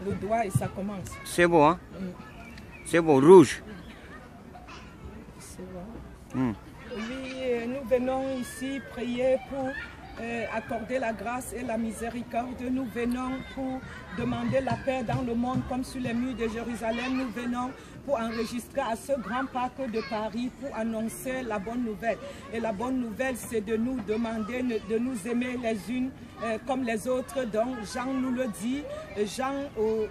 le doigt et ça commence. C'est beau, hein? C'est beau, rouge. C'est bon. Oui, nous venons ici prier pour accorder la grâce et la miséricorde. Nous venons pour demander la paix dans le monde comme sur les murs de Jérusalem. Nous venons pour enregistrer à ce grand parc de Paris pour annoncer la bonne nouvelle. Et la bonne nouvelle, c'est de nous demander de nous aimer les unes comme les autres. Donc Jean nous le dit, Jean au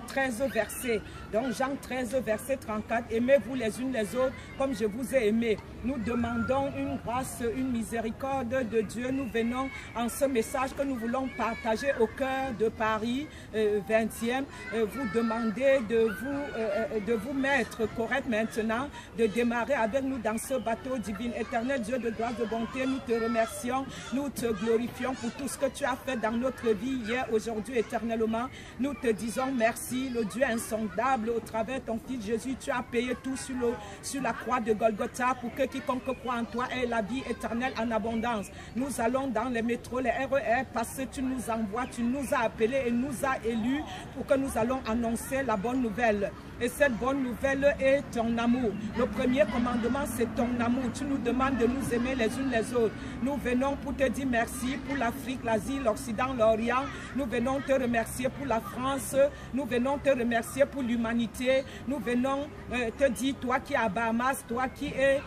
13 verset. Donc Jean 13 verset 34, aimez-vous les unes les autres comme je vous ai aimé. Nous demandons une grâce, une miséricorde de Dieu. Nous venons en ce message que nous voulons partager au cœur de Paris 20e. Vous demander de vous mettre correct maintenant, de démarrer avec nous dans ce bateau divin. Éternel Dieu de grâce, de bonté, nous te remercions, nous te glorifions pour tout ce que tu as fait dans notre vie hier, aujourd'hui, éternellement. Nous te disons merci, le Dieu insondable, au travers de ton Fils Jésus, tu as payé tout sur la croix de Golgotha pour que quiconque croit en toi ait la vie éternelle en abondance. Nous allons dans les métros, les RER, parce que tu nous envoies, tu nous as appelés et nous as élus pour que nous allons annoncer la bonne nouvelle. Et cette bonne nouvelle est ton amour. Le premier commandement, c'est ton amour. Tu nous demandes de nous aimer les unes les autres. Nous venons pour te dire merci pour l'Afrique, l'Asie, l'Occident, l'Orient. Nous venons te remercier pour la France. Nous venons te remercier pour l'humanité. Nous venons te dire, toi qui es à Bahamas, toi qui es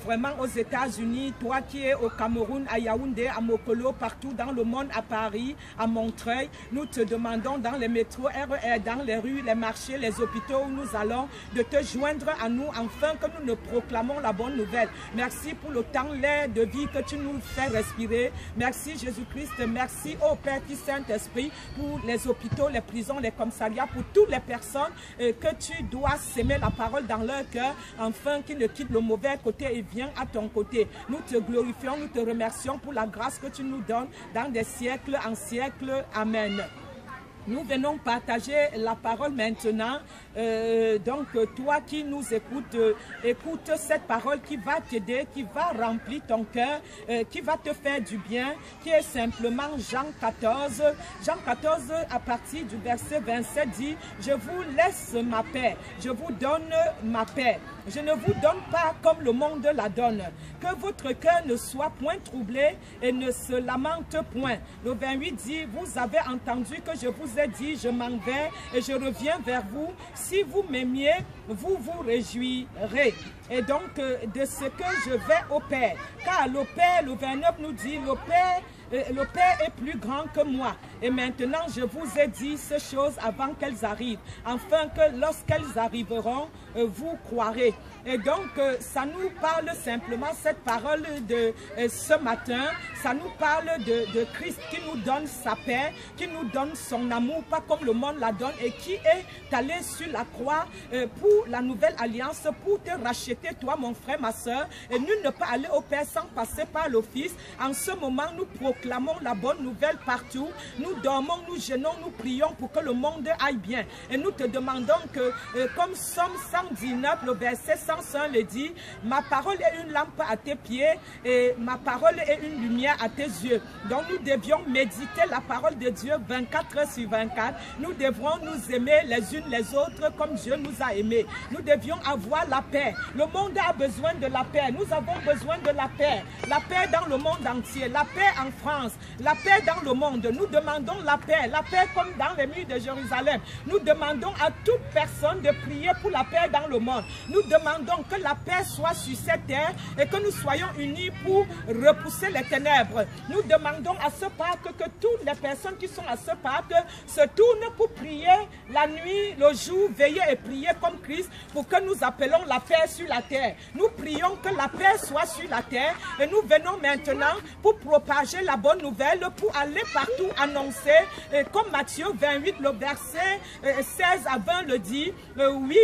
vraiment aux États-Unis, toi qui es au Cameroun, à Yaoundé, à Mokolo, partout dans le monde, à Paris, à Montreuil. Nous te demandons dans les métros, RER, dans les rues, les marchés, les hôpitaux où nous allons, de te joindre à nous afin que nous ne proclamons la bonne nouvelle. Merci pour le temps, l'air de vie que tu nous fais respirer. Merci Jésus-Christ, merci ô Père qui Saint-Esprit pour les hôpitaux, les prisons, les commissariats, pour toutes les personnes que tu dois s'aimer la parole dans leur cœur afin qu'ils ne quittent le mauvais côté et viennent à ton côté. Nous te glorifions, nous te remercions pour la grâce que tu nous donnes dans des siècles en siècles. Amen. Nous venons partager la parole maintenant. Donc, toi qui nous écoutes, écoute cette parole qui va t'aider, qui va remplir ton cœur, qui va te faire du bien, qui est simplement Jean 14. Jean 14, à partir du verset 27, dit « Je vous laisse ma paix, je vous donne ma paix. Je ne vous donne pas comme le monde la donne. Que votre cœur ne soit point troublé et ne se lamente point. » Le 28 dit « Vous avez entendu que je vous ai dit, je m'en vais et je reviens vers vous. Si vous m'aimiez, vous vous réjouirez. » Et donc, de ce que je vais au Père. Car le Père, le 29 nous dit, le Père est plus grand que moi. Et maintenant, je vous ai dit ces choses avant qu'elles arrivent, afin que lorsqu'elles arriveront, vous croirez. Et donc, ça nous parle simplement, cette parole de ce matin, ça nous parle de Christ qui nous donne sa paix, qui nous donne son amour, pas comme le monde la donne, et qui est allé sur la croix pour la nouvelle alliance, pour te racheter, toi, mon frère, ma soeur. Et nul ne peut aller au Père sans passer par le Fils. En ce moment, nous proclamons la bonne nouvelle partout. Nous dormons, nous jeûnons, nous prions pour que le monde aille bien. Et nous te demandons que, comme Somme 119, le verset 101 le dit, ma parole est une lampe à tes pieds et ma parole est une lumière à tes yeux. Donc nous devions méditer la parole de Dieu 24 heures sur 24. Nous devrons nous aimer les unes les autres comme Dieu nous a aimés. Nous devions avoir la paix. Le monde a besoin de la paix. Nous avons besoin de la paix. La paix dans le monde entier. La paix en France. La paix dans le monde. Nous demandons la paix. La paix comme dans les murs de Jérusalem. Nous demandons à toute personne de prier pour la paix dans le monde. Nous demandons que la paix soit sur cette terre et que nous soyons unis pour repousser les ténèbres. Nous demandons à ce parc que toutes les personnes qui sont à ce parc se tournent pour prier la nuit, le jour, veiller et prier comme Christ pour que nous appelons la paix sur la terre. Nous prions que la paix soit sur la terre et nous venons maintenant pour propager la bonne nouvelle, pour aller partout annoncer, comme Matthieu 28, le verset 16 à 20 le dit, oui,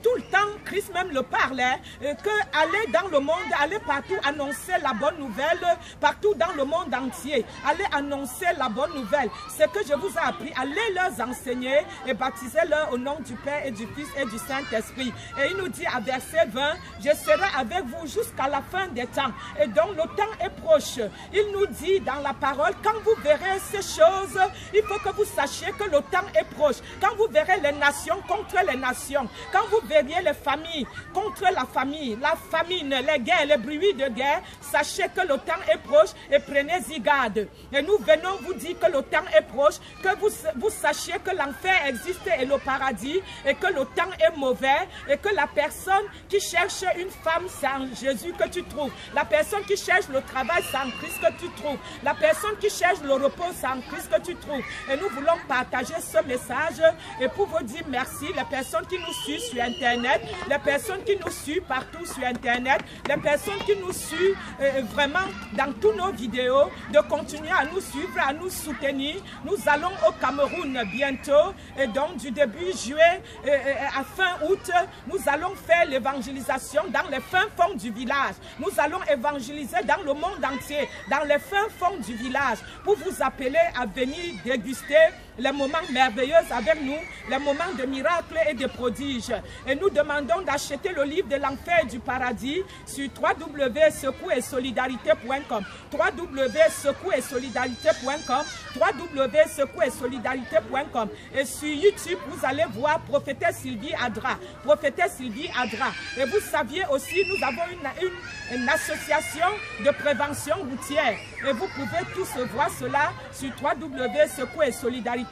tout le temps, Christ même le parlait, que aller dans le monde, aller partout annoncer la bonne nouvelle, partout dans le monde entier, aller annoncer la bonne nouvelle. C'est que je vous ai appris, allez leur enseigner et baptisez-leur au nom du Père et du Fils et du Saint-Esprit. Et il nous dit à verset 20, je serai avec vous jusqu'à la fin des temps. Et donc le temps est proche. Il nous dit dit dans la parole, quand vous verrez ces choses, il faut que vous sachiez que le temps est proche. Quand vous verrez les nations contre les nations, quand vous verriez les familles contre la famine, les guerres, les bruits de guerre, sachez que le temps est proche et prenez-y garde. Et nous venons vous dire que le temps est proche, que vous sachiez que l'enfer existe et le paradis, et que le temps est mauvais, et que la personne qui cherche une femme, c'est en Jésus que tu trouves. La personne qui cherche le travail, c'est en Christ que tu trouves. La personne qui cherche le repos, c'est en Christ que tu trouves. Et nous voulons partager ce message et pour vous dire merci, les personnes qui nous suivent sur Internet, les personnes qui nous suivent partout sur Internet, les personnes qui nous suivent vraiment dans toutes nos vidéos, de continuer à nous suivre, à nous soutenir. Nous allons au Cameroun bientôt, et donc du début juillet à fin août, nous allons faire l'évangélisation dans les fins fonds du village. Nous allons évangéliser dans le monde entier, dans les fins fonds du village, pour vous appeler à venir déguster les moments merveilleux avec nous, les moments de miracles et de prodiges. Et nous demandons d'acheter le livre de l'enfer et du paradis sur www.secoursolidarité.com, www.secoursolidarité.com, www.secoursolidarité.com. Et sur YouTube, vous allez voir Prophétesse Sylvie Adra. Prophétesse Sylvie Adra. Et vous saviez aussi, nous avons une association de prévention routière. Et vous pouvez tous voir cela sur www.secoursolidarité.com.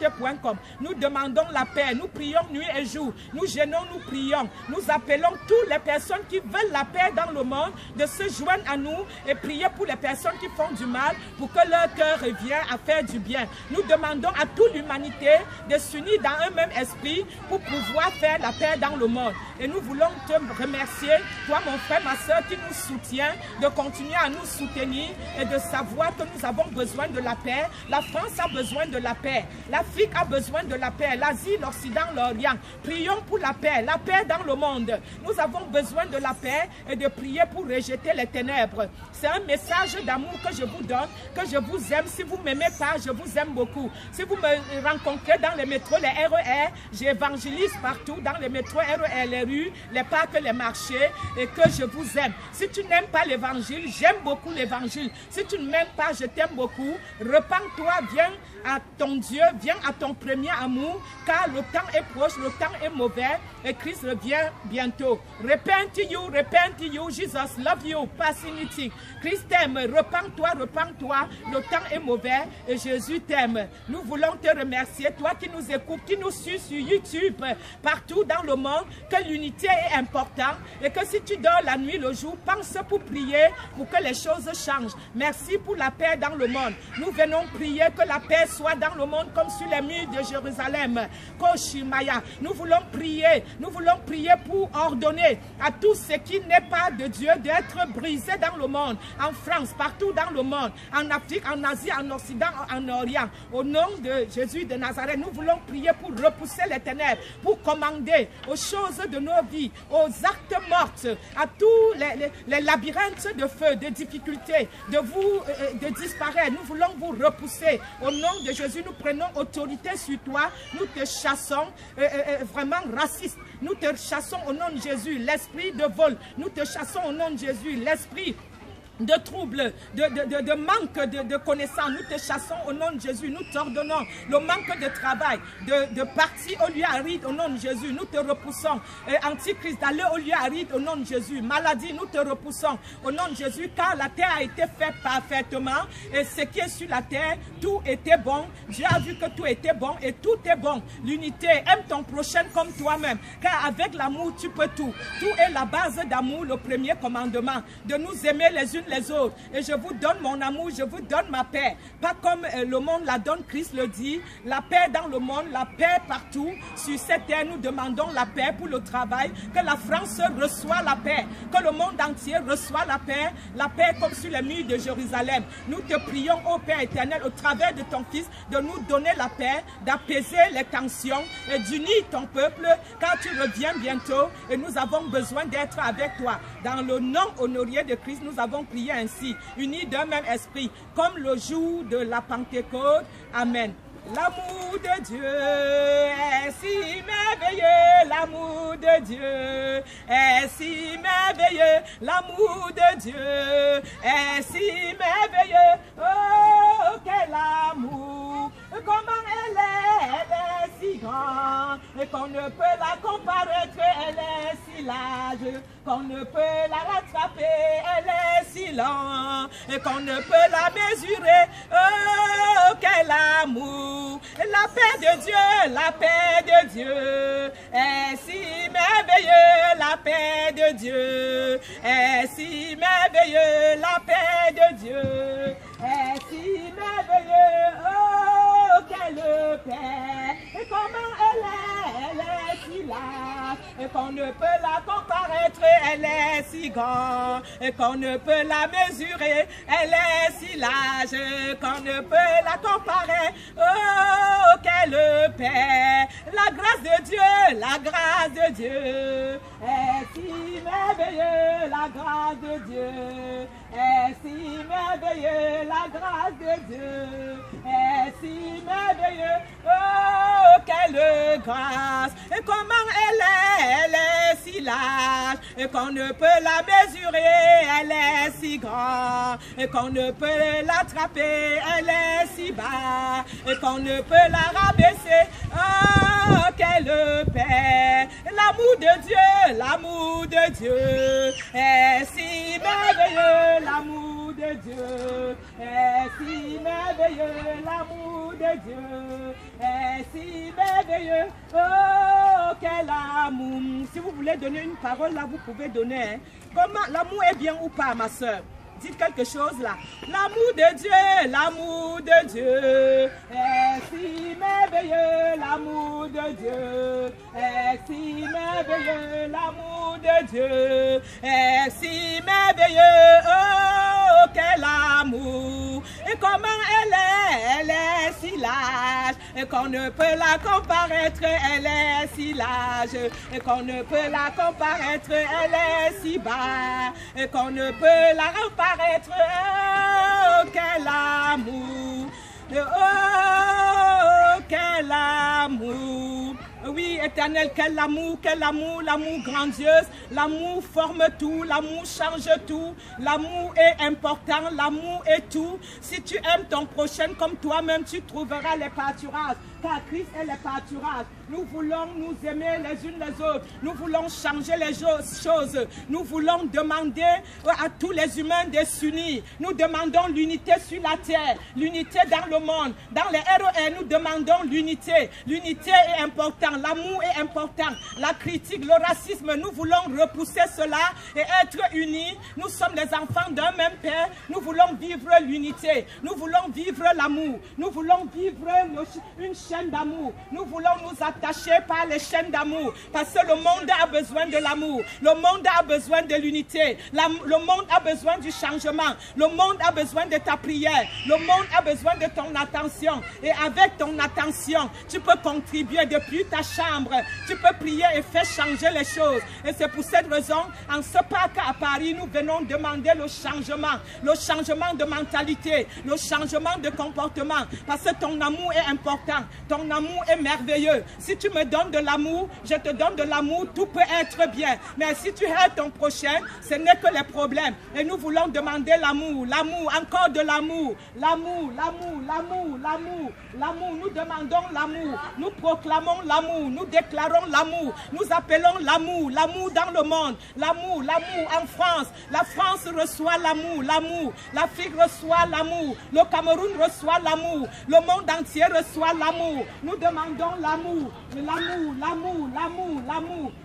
Nous demandons la paix, nous prions nuit et jour, nous gênons, nous prions, nous appelons toutes les personnes qui veulent la paix dans le monde de se joindre à nous et prier pour les personnes qui font du mal pour que leur cœur revienne à faire du bien. Nous demandons à toute l'humanité de s'unir dans un même esprit pour pouvoir faire la paix dans le monde. Et nous voulons te remercier, toi mon frère, ma soeur qui nous soutient, de continuer à nous soutenir et de savoir que nous avons besoin de la paix. La France a besoin de la paix. L'Afrique a besoin de la paix, l'Asie, l'Occident, l'Orient. Prions pour la paix dans le monde. Nous avons besoin de la paix et de prier pour rejeter les ténèbres. C'est un message d'amour que je vous donne, que je vous aime. Si vous ne m'aimez pas, je vous aime beaucoup. Si vous me rencontrez dans les métros, les RER, j'évangélise partout, dans les métros, RER, les rues, les parcs, les marchés, et que je vous aime. Si tu n'aimes pas l'évangile, j'aime beaucoup l'évangile. Si tu ne m'aimes pas, je t'aime beaucoup. Repends-toi, viens à ton Dieu, viens à ton premier amour, car le temps est proche, le temps est mauvais, et Christ revient bientôt. Repent you, Jesus love you, passionity. Christ t'aime, repends-toi, le temps est mauvais, et Jésus t'aime. Nous voulons te remercier, toi qui nous écoutes, qui nous suis sur YouTube, partout dans le monde, que l'unité est importante, et que si tu dors la nuit, le jour, pense pour prier, pour que les choses changent. Merci pour la paix dans le monde. Nous venons prier que la paix soit dans le monde comme sur les murs de Jérusalem. Koshimaya. Nous voulons prier pour ordonner à tout ce qui n'est pas de Dieu d'être brisé dans le monde, en France, partout dans le monde, en Afrique, en Asie, en Occident, en Orient. Au nom de Jésus de Nazareth, nous voulons prier pour repousser les ténèbres, pour commander aux choses de nos vies, aux actes morts, à tous les labyrinthes de feu, de difficultés, de disparaître. Nous voulons vous repousser. Au nom de Jésus, nous prenons autorité sur toi. Nous te chassons vraiment raciste. Nous te chassons au nom de Jésus. L'esprit de vol. Nous te chassons au nom de Jésus. L'esprit de troubles, de manque de connaissances. Nous te chassons au nom de Jésus. Nous t'ordonnons le manque de travail, de partir au lieu aride au nom de Jésus. Nous te repoussons. Antichrist, d'aller au lieu aride au nom de Jésus. Maladie, nous te repoussons au nom de Jésus, car la terre a été faite parfaitement et ce qui est sur la terre, tout était bon. Dieu a vu que tout était bon et tout est bon. L'unité, aime ton prochain comme toi-même, car avec l'amour, tu peux tout. Tout est la base d'amour, le premier commandement, de nous aimer les unes les autres. Et je vous donne mon amour, je vous donne ma paix. Pas comme le monde la donne, Christ le dit. La paix dans le monde, la paix partout. Sur cette terre, nous demandons la paix pour le travail. Que la France reçoit la paix. Que le monde entier reçoit la paix. La paix comme sur les murs de Jérusalem. Nous te prions, ô Père éternel, au travers de ton Fils, de nous donner la paix, d'apaiser les tensions et d'unir ton peuple, car tu reviens bientôt et nous avons besoin d'être avec toi. Dans le nom honoré de Christ, nous avons prié ainsi, unis d'un même esprit, comme le jour de la Pentecôte. Amen. L'amour de Dieu est si merveilleux, l'amour de Dieu est si merveilleux. L'amour de Dieu est si merveilleux. Oh, quel amour! Comment elle est si grande, et qu'on ne peut la comparer, elle est si large, qu'on ne peut la rattraper, elle est si longue, et qu'on ne peut la mesurer. Oh, quel amour! La paix de Dieu est si merveilleux. La paix de Dieu est si merveilleux. La paix de Dieu est si merveilleux. Oh, quelle paix! Et comment elle est si large, et qu'on ne peut la comparer, elle est si grande, et qu'on ne peut la mesurer, elle est si large, qu'on ne peut la comparer. Oh, quelle paix! La grâce de Dieu est si merveilleux. La grâce de Dieu est si merveilleux. La grâce de Dieu est si merveilleux. Oh, quelle grâce! Et comment elle est si large, et qu'on ne peut la mesurer, elle est si grande, et qu'on ne peut l'attraper, elle est si bas, et qu'on ne peut la rabaisser. Oh, quelle paix! L'amour de Dieu est si merveilleux. L'amour de Dieu est si merveilleux. L'amour de Dieu est si merveilleux. Oh, quel amour! Si vous voulez donner une parole là, vous pouvez donner. Hein. Comment l'amour est bien ou pas, ma soeur? Dites quelque chose là. L'amour de Dieu est si merveilleux. L'amour de Dieu est si merveilleux. L'amour de Dieu est si merveilleux. Oh, quel amour! Et comment elle est si large, et qu'on ne peut la comparer, elle est si large, et qu'on ne peut la comparer, elle est si bas, et qu'on ne peut la comparer. Oh, quel amour! Oh, quel amour! Oui, Éternel, quel amour, l'amour grandiose. L'amour forme tout, l'amour change tout. L'amour est important, l'amour est tout. Si tu aimes ton prochain comme toi-même, tu trouveras les pâturages. Car Christ est les pâturages. Nous voulons nous aimer les unes les autres. Nous voulons changer les choses. Nous voulons demander à tous les humains de s'unir. Nous demandons l'unité sur la terre, l'unité dans le monde. Dans les RER, nous demandons l'unité. L'unité est importante. L'amour est important. La critique, le racisme, nous voulons repousser cela et être unis. Nous sommes les enfants d'un même Père. Nous voulons vivre l'unité. Nous voulons vivre l'amour. Nous voulons vivre une chaîne d'amour. Nous voulons nous attacher par les chaînes d'amour. Parce que le monde a besoin de l'amour. Le monde a besoin de l'unité. Le monde a besoin du changement. Le monde a besoin de ta prière. Le monde a besoin de ton attention. Et avec ton attention, tu peux contribuer depuis ta chambre. Tu peux prier et faire changer les choses. Et c'est pour cette raison, en ce parc à Paris, nous venons demander le changement de mentalité, le changement de comportement. Parce que ton amour est important. Ton amour est merveilleux. Si tu me donnes de l'amour, je te donne de l'amour, tout peut être bien. Mais si tu hais ton prochain, ce n'est que les problèmes. Et nous voulons demander l'amour, encore de l'amour. L'amour. Nous demandons l'amour. Nous proclamons l'amour. Nous déclarons l'amour. Nous appelons l'amour. L'amour dans le monde. L'amour en France. La France reçoit l'amour. L'Afrique reçoit l'amour. Le Cameroun reçoit l'amour. Le monde entier reçoit l'amour. Nous demandons l'amour.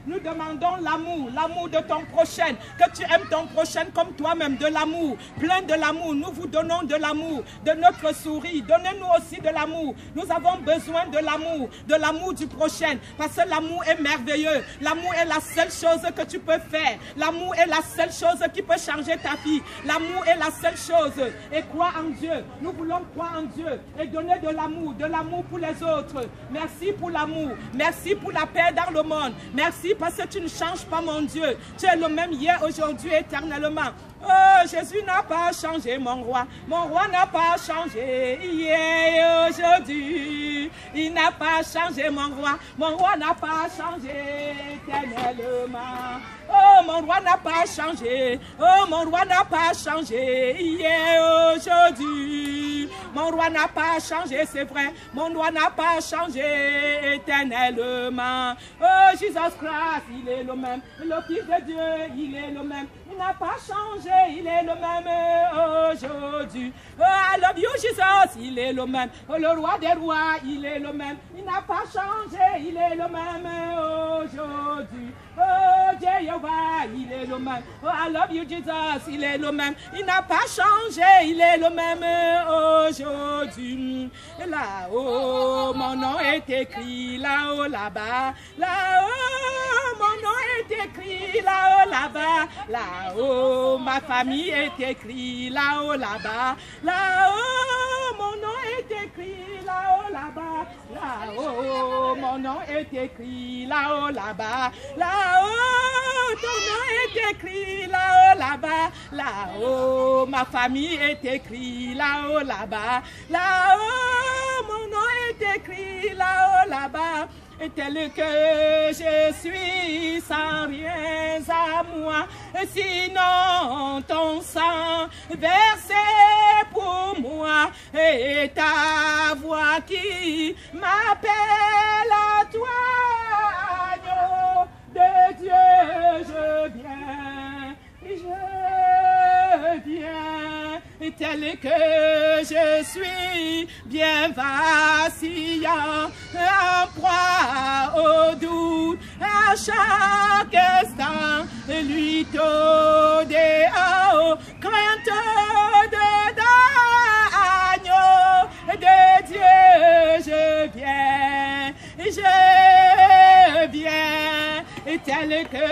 Nous demandons l'amour de ton prochain. Que tu aimes ton prochain comme toi-même. De l'amour. Plein de l'amour. Nous vous donnons de l'amour. De notre souris. Donnez-nous aussi de l'amour. Nous avons besoin de l'amour du prochain. Parce que l'amour est merveilleux. L'amour est la seule chose que tu peux faire. L'amour est la seule chose qui peut changer ta vie. L'amour est la seule chose. Et crois en Dieu. Nous voulons croire en Dieu et donner de l'amour pour les autres. Merci pour l'amour. Merci pour la paix dans le monde. Merci parce que tu ne changes pas, mon Dieu. Tu es le même hier, aujourd'hui, éternellement. Oh, Jésus n'a pas changé, mon roi n'a pas changé hier et aujourd'hui. Il n'a pas changé, mon roi n'a pas changé éternellement. Oh, mon roi n'a pas changé, oh, mon roi n'a pas changé hier et aujourd'hui. Mon roi n'a pas changé, c'est vrai, mon roi n'a pas changé éternellement. Oh, Jesus Christ, il est le même, le Fils de Dieu, il est le même. Il n'a pas changé, il est le même aujourd'hui. Oh, I love you, Jesus, il est le même. Oh, le roi des rois, il est le même. Il n'a pas changé, il est le même aujourd'hui. Oh, Jéhovah, il est le même. Oh, I love you, Jesus, il est le même. Il n'a pas changé, il est le même aujourd'hui. Là-haut, mon nom est écrit, là-haut, là-bas. Là-haut, mon nom est écrit, là-haut, là-bas. Là-haut, ma famille est écrite, là-haut, là-bas. Là-haut, mon nom est écrit, là-haut, là-bas. Là-haut, mon nom est écrit, là-haut, là-bas. Là-haut, ton nom est écrit, là-haut, là-bas. Là-haut, ma famille est écrite, là-haut, là-bas. Là-haut, mon nom est écrit, là-haut, là-bas. Tel que je suis sans rien à moi, sinon ton sang versé pour moi et ta voix qui m'appelle à toi, agneau de Dieu, je viens, tel que je suis, bien vacillant, en proie au doute, à chaque instant, lutte au dehors, crainte dedans, agneau de Dieu, je viens, tel que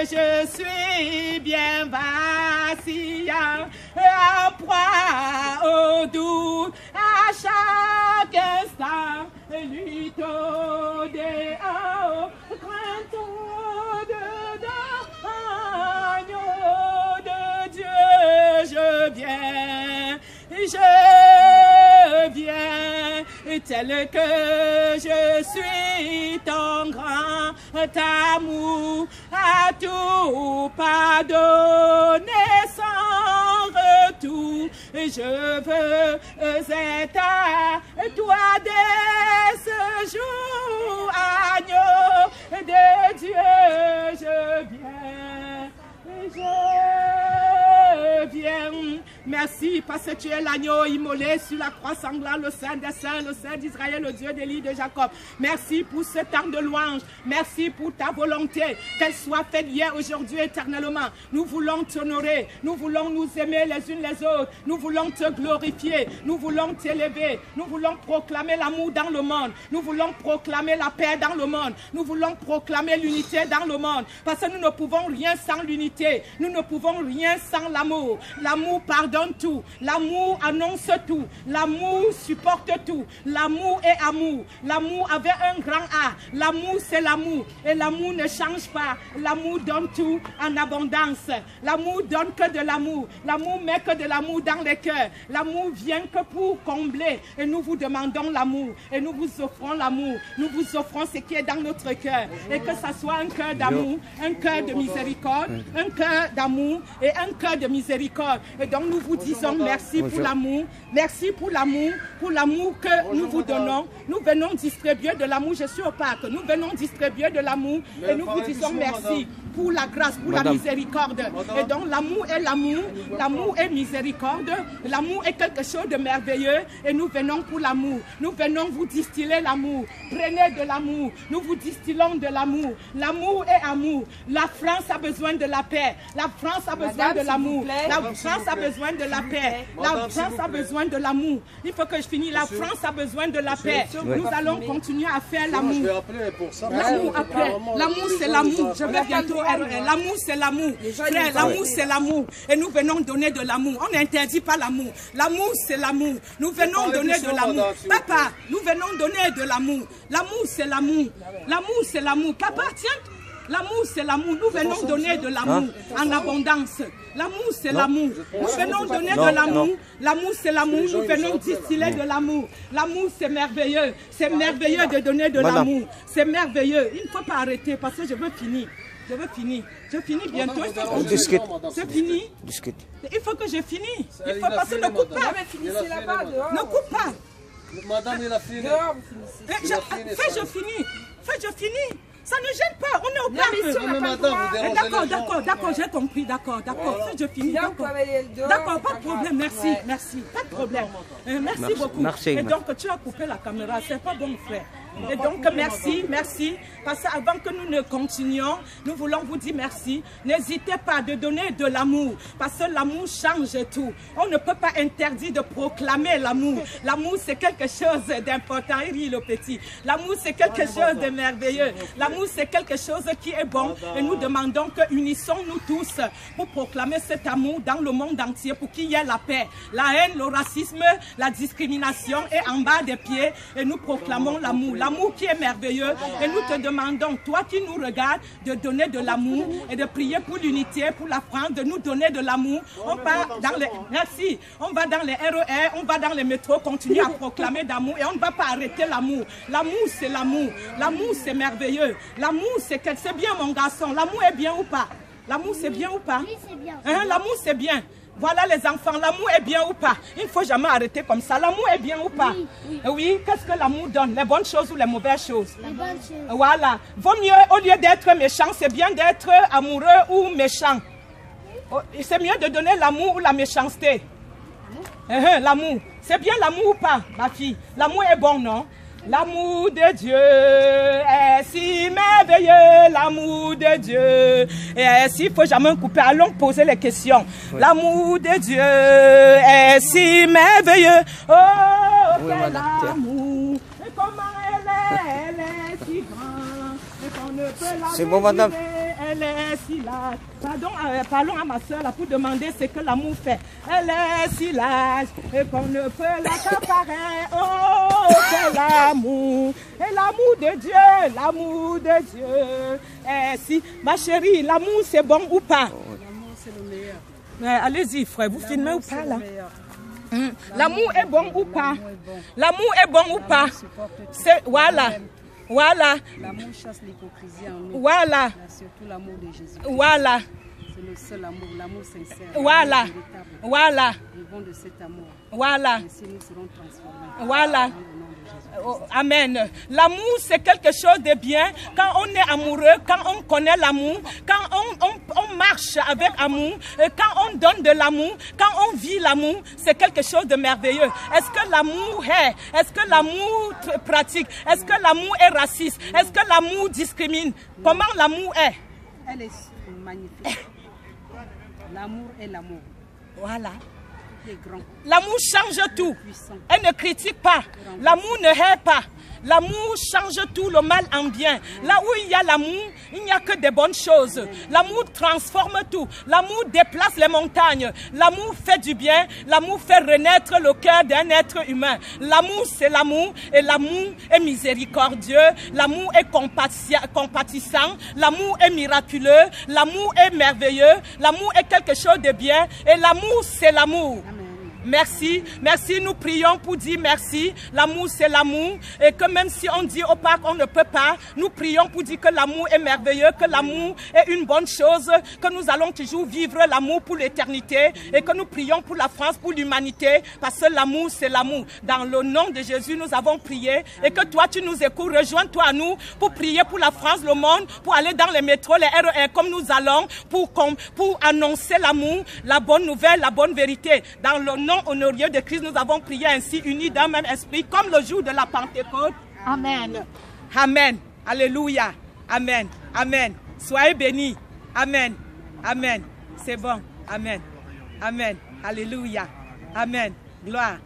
je suis, bien vacillant, en proie au doute, à chaque instant, lutte au dehors, crainte au dedans, agneau de Dieu, je viens, tel que je suis, ton grand amour à tout pardonner sans retour. Je veux être à toi dès ce jour, agneau de Dieu, je viens. Merci parce que tu es l'agneau immolé sur la croix sanglante, le Saint des Saints, le Saint d'Israël, le Dieu d'Élie de Jacob. Merci pour ce temps de louange. Merci pour ta volonté, qu'elle soit faite hier, aujourd'hui, éternellement. Nous voulons t'honorer, nous voulons nous aimer les unes les autres, nous voulons te glorifier, nous voulons t'élever, nous voulons proclamer l'amour dans le monde, nous voulons proclamer la paix dans le monde, nous voulons proclamer l'unité dans le monde, parce que nous ne pouvons rien sans l'unité, nous ne pouvons rien sans l'amour. L'amour pardonne tout, l'amour annonce tout, l'amour supporte tout, l'amour est amour, l'amour avec un grand A, l'amour c'est l'amour, et l'amour ne change pas, l'amour donne tout en abondance, l'amour donne que de l'amour, l'amour met que de l'amour dans les cœurs, l'amour vient que pour combler, et nous vous demandons l'amour, et nous vous offrons l'amour, nous vous offrons ce qui est dans notre cœur, et que ça soit un cœur d'amour, un cœur de miséricorde, un cœur d'amour et un cœur de miséricorde. Et donc nous vous disons merci pour l'amour que nous vous donnons. Nous venons distribuer de l'amour, je suis opaque, nous venons distribuer de l'amour et nous vous disons merci pour la grâce, pour la miséricorde. Et donc l'amour est miséricorde, l'amour est quelque chose de merveilleux et nous venons pour l'amour. Nous venons vous distiller l'amour, prenez de l'amour, nous vous distillons de l'amour. L'amour est amour. La France a besoin de la paix, la France a besoin de l'amour, la France a besoin de la paix, la France a besoin de l'amour. Il faut que je finisse, la France a besoin de la paix. Nous allons continuer à faire l'amour. L'amour après, l'amour c'est l'amour, je vais bientôt arriver. L'amour c'est l'amour, frère, l'amour c'est l'amour. Et nous venons donner de l'amour, on n'interdit pas l'amour. L'amour c'est l'amour, nous venons donner de l'amour. Papa, nous venons donner de l'amour. L'amour c'est l'amour, l'amour c'est l'amour. Papa, tiens. L'amour, c'est l'amour. Nous venons donner de l'amour en abondance. L'amour, c'est l'amour. Nous venons donner de l'amour. L'amour, c'est l'amour. Nous venons distiller de l'amour. L'amour, c'est merveilleux. C'est merveilleux de donner de l'amour. C'est merveilleux. Il ne faut pas arrêter parce que je veux finir. Je veux finir. Je finis bientôt. C'est fini. Il faut que je finisse. Il faut passer. Ne coupe pas. Ne coupe pas. Madame, il a fini. Fais, je finis. Ça ne gêne pas, on est au parc. D'accord, j'ai compris, d'accord. Fais, je finis. D'accord, pas de problème, merci. Pas de problème. Merci beaucoup. Et donc, tu as coupé la caméra, c'est pas bon, frère. Et donc, merci. Parce qu'avant que nous ne continuions, nous voulons vous dire merci. N'hésitez pas de donner de l'amour. Parce que l'amour change tout. On ne peut pas interdire de proclamer l'amour. L'amour, c'est quelque chose d'important. Il rit le petit. L'amour, c'est quelque chose de merveilleux. L'amour, c'est quelque chose qui est bon. Et nous demandons que unissons-nous tous pour proclamer cet amour dans le monde entier, pour qu'il y ait la paix. La haine, le racisme, la discrimination est en bas des pieds. Et nous proclamons l'amour. L'amour qui est merveilleux. Et nous te demandons, toi qui nous regardes, de donner de l'amour et de prier pour l'unité, pour la France, de nous donner de l'amour. On va dans les... Merci. On va dans les RER, on va dans les métros, continuer à proclamer d'amour et on ne va pas arrêter l'amour. L'amour, c'est l'amour. L'amour, c'est merveilleux. L'amour, c'est bien, mon garçon. L'amour est bien ou pas? L'amour, c'est bien ou pas? Oui, c'est bien. L'amour, c'est bien. Voilà les enfants, l'amour est bien ou pas? Il ne faut jamais arrêter comme ça. L'amour est bien ou pas? Oui. Qu'est-ce que l'amour donne? Les bonnes choses ou les mauvaises choses? Les bonnes choses. Voilà. Vaut mieux, au lieu d'être méchant, c'est bien d'être amoureux ou méchant. C'est mieux de donner l'amour ou la méchanceté? L'amour. C'est bien l'amour ou pas, ma fille? L'amour est bon, non? L'amour de Dieu est si merveilleux, l'amour de Dieu est si... Il ne faut jamais couper, allons poser les questions. Oui. L'amour de Dieu est si merveilleux. Oh, quel amour! Et comment elle est si grande. Et qu'on ne peut la... C'est bon, madame. Elle est si large. Parlons à ma soeur là pour demander ce que l'amour fait. Elle est si large et qu'on ne peut l'accaparer. Oh, quel amour! Et l'amour de Dieu est si... Ma chérie, l'amour c'est bon ou pas? L'amour c'est le meilleur. Allez-y frère, vous filmez ou pas là? L'amour est bon ou pas? L'amour est bon ou pas? Voilà. L'amour chasse l'hypocrisie en nous. Voilà. Surtout l'amour de Jésus. Voilà. C'est le seul amour, l'amour sincère. Voilà. Voilà. Vivons de cet amour. Voilà. Ainsi nous serons transformés. Voilà. Amen. L'amour, c'est quelque chose de bien. Quand on est amoureux, quand on connaît l'amour, quand on marche avec amour, quand on donne de l'amour, quand on vit l'amour, c'est quelque chose de merveilleux. Est-ce que l'amour est? Est-ce que l'amour pratique? Est-ce que l'amour est raciste? Est-ce que l'amour discrimine? Comment l'amour est? Elle est magnifique. L'amour est l'amour. Voilà. L'amour change tout. Elle ne critique pas. L'amour ne hait pas. L'amour change tout le mal en bien. Là où il y a l'amour, il n'y a que des bonnes choses. L'amour transforme tout. L'amour déplace les montagnes. L'amour fait du bien. L'amour fait renaître le cœur d'un être humain. L'amour, c'est l'amour. Et l'amour est miséricordieux. L'amour est compatissant. L'amour est miraculeux. L'amour est merveilleux. L'amour est quelque chose de bien. Et l'amour, c'est l'amour. Merci, nous prions pour dire merci. L'amour, c'est l'amour. Et que même si on dit au parc, on ne peut pas, nous prions pour dire que l'amour est merveilleux, que l'amour est une bonne chose, que nous allons toujours vivre l'amour pour l'éternité et que nous prions pour la France, pour l'humanité, parce que l'amour, c'est l'amour. Dans le nom de Jésus, nous avons prié et que toi, tu nous écoutes, rejoins-toi à nous pour prier pour la France, le monde, pour aller dans les métros, les RER, comme nous allons, pour annoncer l'amour, la bonne nouvelle, la bonne vérité. Dans le nom honorable de Christ, nous avons prié ainsi, unis d'un même esprit, comme le jour de la Pentecôte. Amen. Amen. Alléluia. Amen. Amen. Soyez bénis. Amen. Amen. C'est bon. Amen. Amen. Alléluia. Amen. Gloire.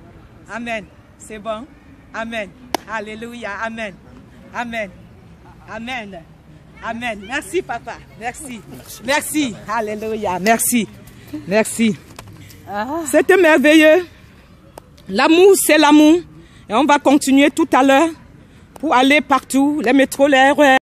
Amen. C'est bon. Amen. Alléluia. Amen. Amen. Amen. Amen. Merci, papa. Merci. Merci. Alléluia. Merci. Merci. C'était merveilleux. L'amour, c'est l'amour. Et on va continuer tout à l'heure pour aller partout, les métros, les RER.